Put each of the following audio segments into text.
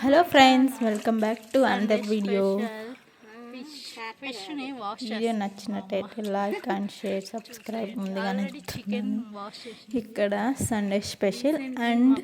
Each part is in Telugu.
Hello friends, welcome back to another video. Video నచ్చినట్టయితే లైక్ అండ్ షేర్, సబ్స్క్రైబ్ ముందుగానే ఇక్కడ సండే స్పెషల్ అండ్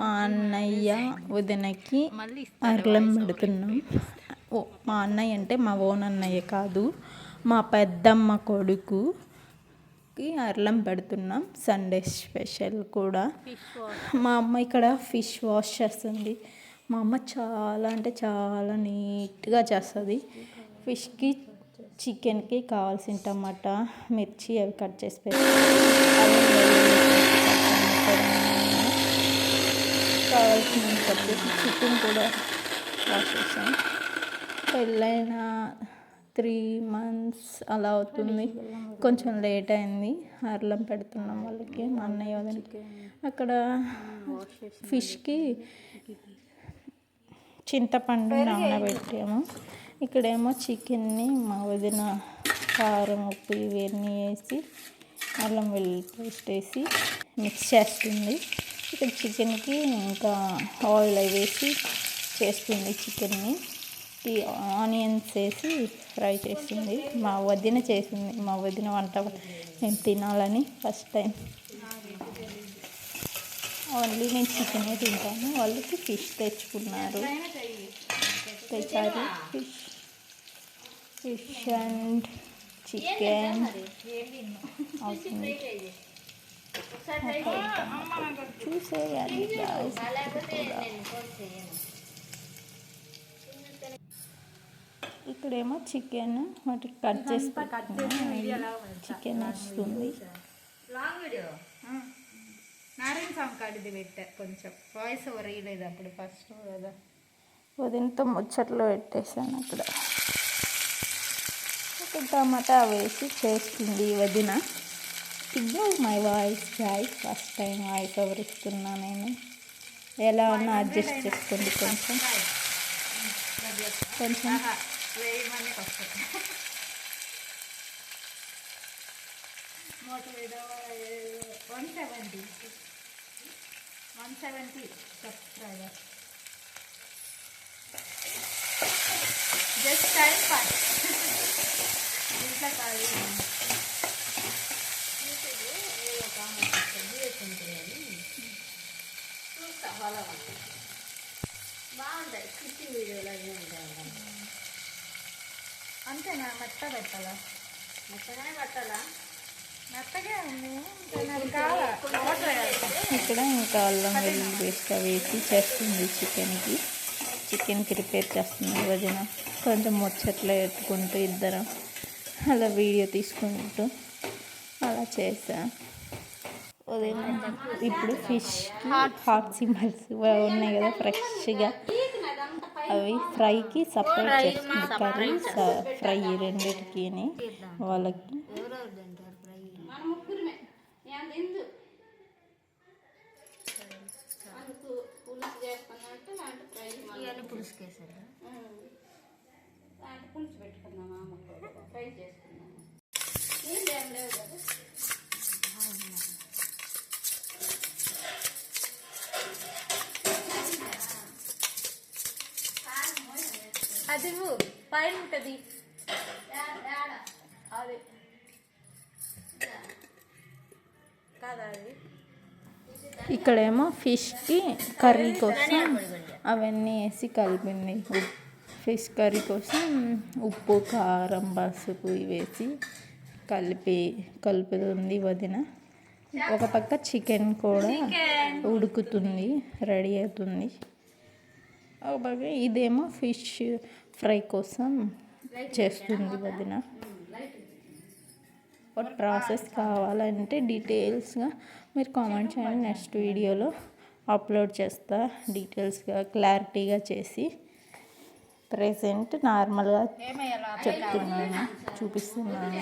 మా అన్నయ్య వదినకి అర్లం పెడుతున్నాం. మా అన్నయ్య అంటే మా ఓన్ అన్నయ్య కాదు, మా పెద్దమ్మ కొడుకు అర్లం పెడుతున్నాం. సండే స్పెషల్ కూడా. మా అమ్మ ఇక్కడ ఫిష్ వాష్ చేస్తుంది. మా అమ్మ చాలా అంటే చాలా నీట్గా చేస్తుంది. ఫిష్కి చికెన్కి కావాల్సిన టమాటా, మిర్చి అవి కట్ చేసి కావాల్సిన కట్ చేసి చికెన్ కూడా వాష్ చేసాం. పెళ్ళైన 3 months అలా అవుతుంది. కొంచెం లేట్ అయింది. అర్లం పెడుతున్నాం వాళ్ళకి, మా అన్నయ్య వదినకి. అక్కడ ఫిష్కి చింతపండు నానబెట్టాము. ఇక్కడేమో చికెన్ని మా వదిన కారం, ఉప్పు ఇవన్నీ వేసి అల్లం వెల్లుల్లి పేస్ట్ వేసి మిక్స్ చేస్తుంది. ఇక్కడ చికెన్కి ఇంకా ఆయిల్ వేసి చేస్తుంది. చికెన్ని ఆనియన్స్ వేసి ఫ్రై చేసింది. మా వదిన చేసింది. మా వదిన వంట నేను తినాలని ఫస్ట్ టైం. ఓన్లీ నేను చికెనే తింటాను. వాళ్ళకి ఫిష్ తెచ్చారు. ఫిష్ అండ్ చికెన్ అవుతుంది. చూసేయాలి. ఇక్కడేమో చికెన్ వాటికి కట్ చేసి చికెన్ వస్తుంది. నారాయణ స్వామి కాడిది పెట్టా, కొంచెం వాయిస్ ఓవర్ వేయలేదు అప్పుడు ఫస్ట్ కదా. వదినతో ముచ్చట్లో పెట్టేసాను. అక్కడ టమాటా వేసి చేస్తుంది వదిన. ఇది my voice guys, first time voice over ఇస్తున్నా నేను. ఎలా ఉన్నా అడ్జస్ట్ చేసుకోండి. కొంచెం వేయమని వస్తుంది. 170 సబ్స్క్రైబర్. Just time pass. ఇంట్లో కాదు, బాగుంటాయి కిట్టి వీడియోలో. అంతేనా? మెత్త పెట్టాలా? మెత్తగానే పెట్టాలా? మెత్తగా ఉంది. ఇక్కడ ఇంకా అల్లం వెల్లుల్లి పేస్ట్ వేసి చేస్తుంది. చికెన్కి ప్రిపేర్ చేస్తుంది వదిన. కొంచెం ముచ్చట్లు పెట్టుకుంటూ ఇద్దరం అలా వీడియో తీసుకుంటూ అలా చేసా. వదిన ఇప్పుడు ఫిష్కి హాట్ సింబల్స్ ఉన్నాయి కదా ఫ్రెష్గా, అవి ఫ్రైకి సపరేట్ చేస్తుంది. కర్రీ ఫ్రై రెండింటికి వాళ్ళకి. పులుసు పెట్టుకున్నాం, ఫ్రై చేసుకున్నాము. అది పైన ఉంటుంది అది కాదా? అది ఇక్కడేమో ఫిష్కి కర్రీ కోసం అవన్నీ వేసి కలిపింది. ఫిష్ కర్రీ కోసం ఉప్పు, కారం, పసుపు వేసి కలుపుతుంది వదిన. ఒక పక్క చికెన్ కూడా ఉడుకుతుంది, రెడీ అవుతుంది. ఒక పక్క ఇదేమో ఫిష్ ఫ్రై కోసం చేస్తుంది వదిన. ప్రాసెస్ కావాలంటే డీటెయిల్స్గా మీరు కామెంట్ చేయండి. నెక్స్ట్ వీడియోలో అప్లోడ్ చేస్తా, డీటెయిల్స్గా క్లారిటీగా చేసి. ప్రెజెంట్ నార్మల్గా చెప్తున్నాను, చూపిస్తున్నాను.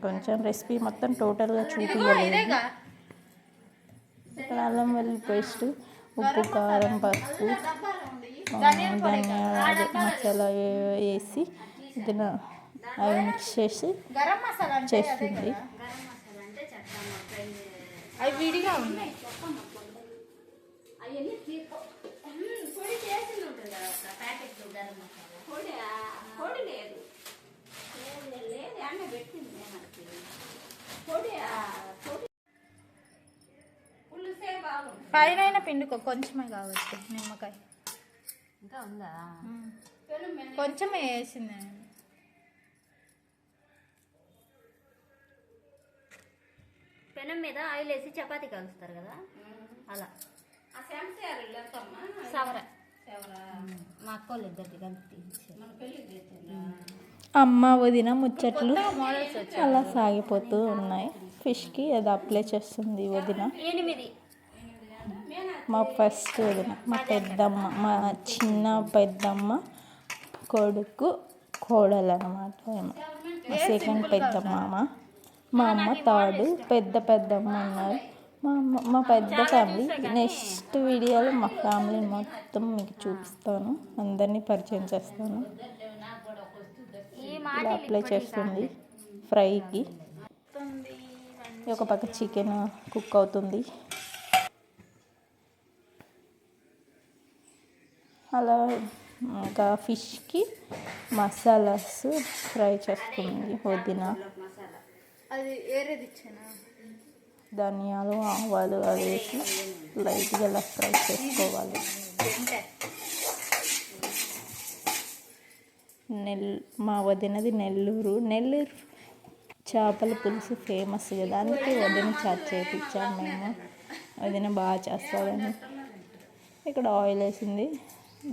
కొంచెం రెసిపీ మొత్తం టోటల్గా చూపించలేదు. ఇక్కడ అల్లం వెల్లుల్లి పేస్ట్, ఉప్పు, కారం, పసుపు, ధనియాలు, మసాలా వేసి అవి మిక్స్ చేసి చేస్తుంది. అవి విడిగా ఉన్నాయి. పైన పిండుకో, కొంచెమే కావచ్చు నిమ్మకాయ. ఇంకా ఉందా? కొంచెమే వేసింది. పెనం మీద ఆయిల్ వేసి చపాతీ కాలుస్తారు కదా, అలా సవర మా అక్క వాళ్ళు ఇద్దరికి కలిపి అమ్మ వదిన ముచ్చట్లు అలా సాగిపోతూ ఉన్నాయి. ఫిష్కి అది అప్లై చేస్తుంది వదిన. 8 మా ఫస్ట్ వదిన, మా పెద్దమ్మ, మా చిన్న పెద్దమ్మ కొడుకు కోడలు అనమాట. మా సెకండ్ పెద్దమ్మ, మా అమ్మ థర్డ్, పెద్దమ్మ ఉన్నారు. మా పెద్ద ఫ్యామిలీ. నెక్స్ట్ వీడియోలో మా ఫ్యామిలీ మొత్తం మీకు చూపిస్తాను, అందరినీ పరిచయం చేస్తాను. ఇలా అప్లై చేస్తుంది ఫ్రైకి. ఒక పక్క చికెన్ కుక్ అవుతుంది. అలా ఇంకా ఫిష్కి మసాలాస్ ఫ్రై చేస్తుంది వదిన. అది ఏరేది ఇచ్చానా, ధనియాలు ఆవాలు అవి వేసి లైట్గా ఇలా ఫ్రై చేసుకోవాలి. మా వదినది నెల్లూరు చేపల పులుసు ఫేమస్ కదా, అందుకే వదిన చాట్ చేయించాము మేము. వదిన బాగా చేస్తుందని. ఇక్కడ ఆయిల్ వేసింది,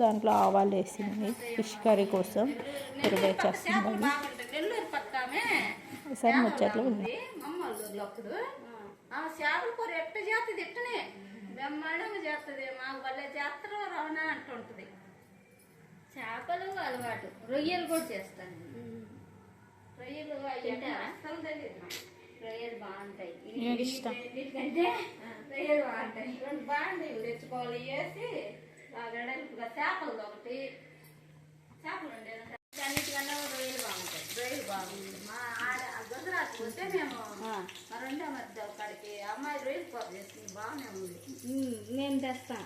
దాంట్లో ఆవాలు వేసింది. ఫిష్ కర్రీ కోసం ప్రిపేర్ చేస్తుంది. ఈసారి ముచ్చట్లు ఉన్నాయి. చేపల కూర ఎట్ట చేస్తుంది, ఎట్టనే బ్రహ్మాండంగా చేస్తుంది. మాకు భలే చేస్తారు రవణ అంటుంటుంది. చేపలు అలవాటు, రొయ్యలు కూడా చేస్తాను. రొయ్యలు అస్సలు తెలియదు. రొయ్యలు బాగుంటాయి, వీటికంటే రొయ్యలు బాగుంటాయి. 2 బాగుంటాయి తెచ్చుకోవాలి. వేసి చేపలు ఒకటి, చేపలు ఉండేది అన్నిటికన్నా రొయ్యలు బాగుంటాయి. రొయ్యలు బాగుంది. మా ఆడ గుజరాత్ వస్తే మేము మా రెండో మధ్య అక్కడికి అమ్మాయి రొయ్యలు కూర చేస్తుంది, బాగానే ఉంది. మేము తెస్తాం.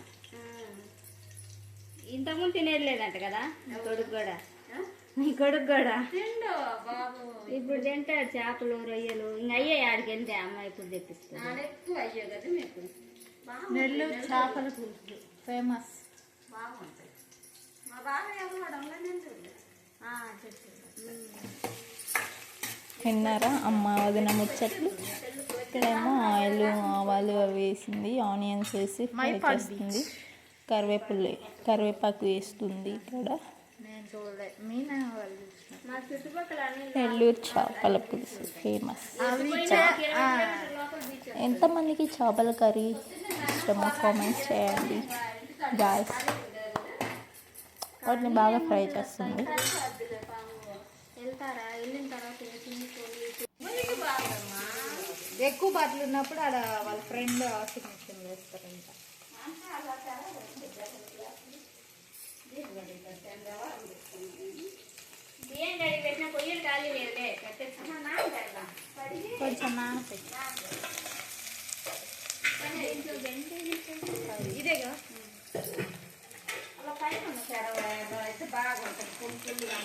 ఇంతకుముందు తినేయలేదంట కదా మీ కొడుకు కూడా తిండు బాబు. ఇప్పుడు తింటాడు చేపలు రొయ్యలు. ఇంకా అయ్యే ఆడికి వెళ్తే అమ్మాయి ఇప్పుడు తెప్పిస్తాను. ఎక్కువ అయ్యే కదా మీకు. నెల్లూరు చేపల పులుసు ఫేమస్, బాగుంటాయి. మా బాగా ఎవరు నేను విన్నారా అమ్మ వదిన ముచ్చట్లు. ఇక్కడేమో ఆయిల్ ఆవాలు అవి వేసింది, ఆనియన్స్ వేసి ఫ్రై చేస్తుంది. కరివేపాకు వేస్తుంది. ఇక్కడ నెల్లూరు చేపల పులుసు ఫేమస్. ఎంతమందికి చేపల కర్రీ ఇష్టమో కామెంట్ చేయండి గాయ్స్. వాటిని బాగా ఫ్రై చేస్తుంది. ఎక్కువ బట్టలు ఉన్నప్పుడు ఆడ వాళ్ళ ఫ్రెండ్ వాషింగ్ మిషన్ వేస్తారు. ఇంకా కొంచెం నానపెట్టి ఇదేగా అలా పైన అయితే బాగుంటుంది. పులుపులుగా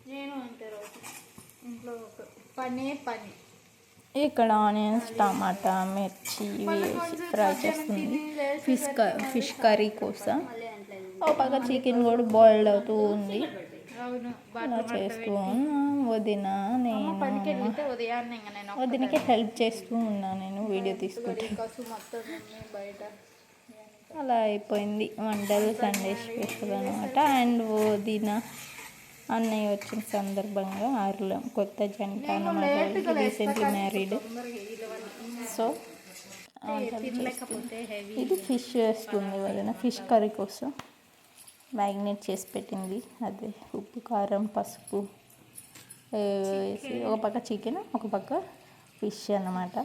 నేను అంతే రోజు ఇంట్లో పని. ఇక్కడ ఆనియన్స్ టమాటా మిర్చి వేసి ఫ్రై చేస్తుంది ఫిష్ కర్రీ కోసం. ఒక పక్క చికెన్ కూడా బాయిల్డ్ అవుతూ ఉంది. అలా చేస్తూ వదిన నేను వదినకి హెల్ప్ చేస్తూ ఉన్నా నేను వీడియో తీసుకుంటే. అలా అయిపోయింది వంటలు. సండే స్పెషల్ అనమాట. అండ్ వదిన అన్నయ్య వచ్చిన సందర్భంగా ఆరులం కొత్త జంట అన్నమాట, రీసెంట్లీ మ్యారీడ్. సో ఇది ఫిష్ వేస్తుంది వదిన ఫిష్ కర్రీ కోసం. మ్యాగ్నేట్ చేసి పెట్టింది. అదే ఉప్పు, కారం, పసుపు వేసి ఒక పక్క చికెన్, ఒక పక్క ఫిష్ అన్నమాట.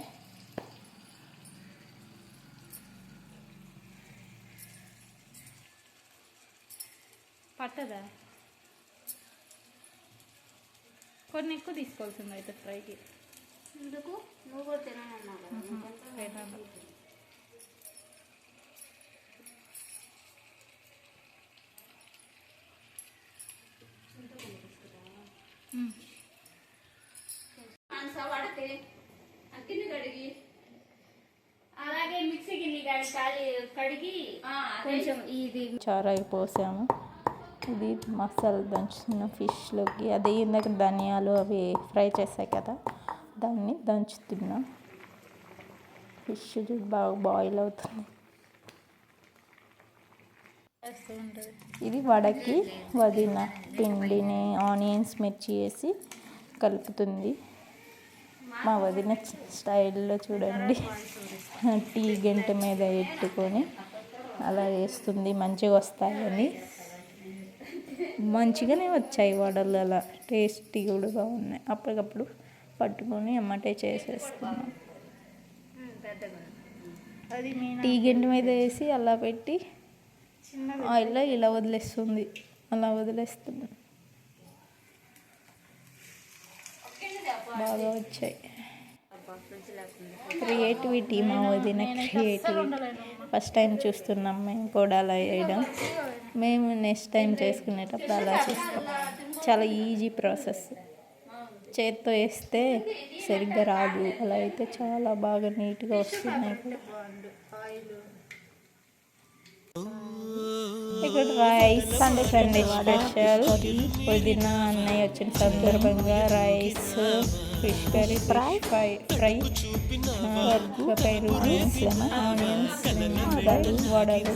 పట్టదా? కొన్ని ఎక్కువ తీసుకోవాల్సింది అయితే ఫ్రైకి. ఎందుకు? నువ్వు కూడా తినమన్నావు కదా. వాడితే గిన్నె కడిగి అలాగే మిక్సీ గిన్నె కడిగి కొంచెం ఇది చారాయి పోసాము. ఇది మసాలా దంచుతున్న ఫిష్లోకి. అదే ఇందాక ధనియాలు అవి ఫ్రై చేసాయి కదా, దాన్ని దంచుతున్నా. ఫిష్ బాగా బాయిల్ అవుతుంది. ఇది వడకి వదిన పిండిని ఆనియన్స్, మిర్చి వేసి కలుపుతుంది. మా వదిన స్టైల్లో చూడండి, టీ గంట మీద పెట్టుకొని అలా వేస్తుంది. మంచిగా వస్తాయని. మంచిగానే వచ్చాయి వడలు, అలా టేస్టీ కూడా ఉన్నాయి. అప్పటికప్పుడు పట్టుకొని అమ్మటే చేసేస్తున్నాం. టీ గంట మీద వేసి అలా పెట్టి ఆయిల్లో ఇలా వదిలేస్తుంది. అలా వదిలేస్తుంది. బాగా వచ్చాయి. క్రియేటివిటీ, మా వదిన క్రియేటివిటీ. ఫస్ట్ టైం చూస్తున్నాం మేము కూడా అలా వేయడం. మేము నెక్స్ట్ టైం చేసుకునేటప్పుడు అలా చేస్తాం. చాలా ఈజీ ప్రాసెస్. చేత్తో వేస్తే సరిగ్గా రాదు, అలా అయితే చాలా బాగా నీట్గా వస్తున్నాయి కూడా. ఇక్కడ రైస్ సండే స్పెషల్. వదిన అన్నయ్య వచ్చిన సందర్భంగా రైస్, ఫిష్ కర్రీ, ఫ్రై, పెరుగు, ఆనియన్స్, వడలు.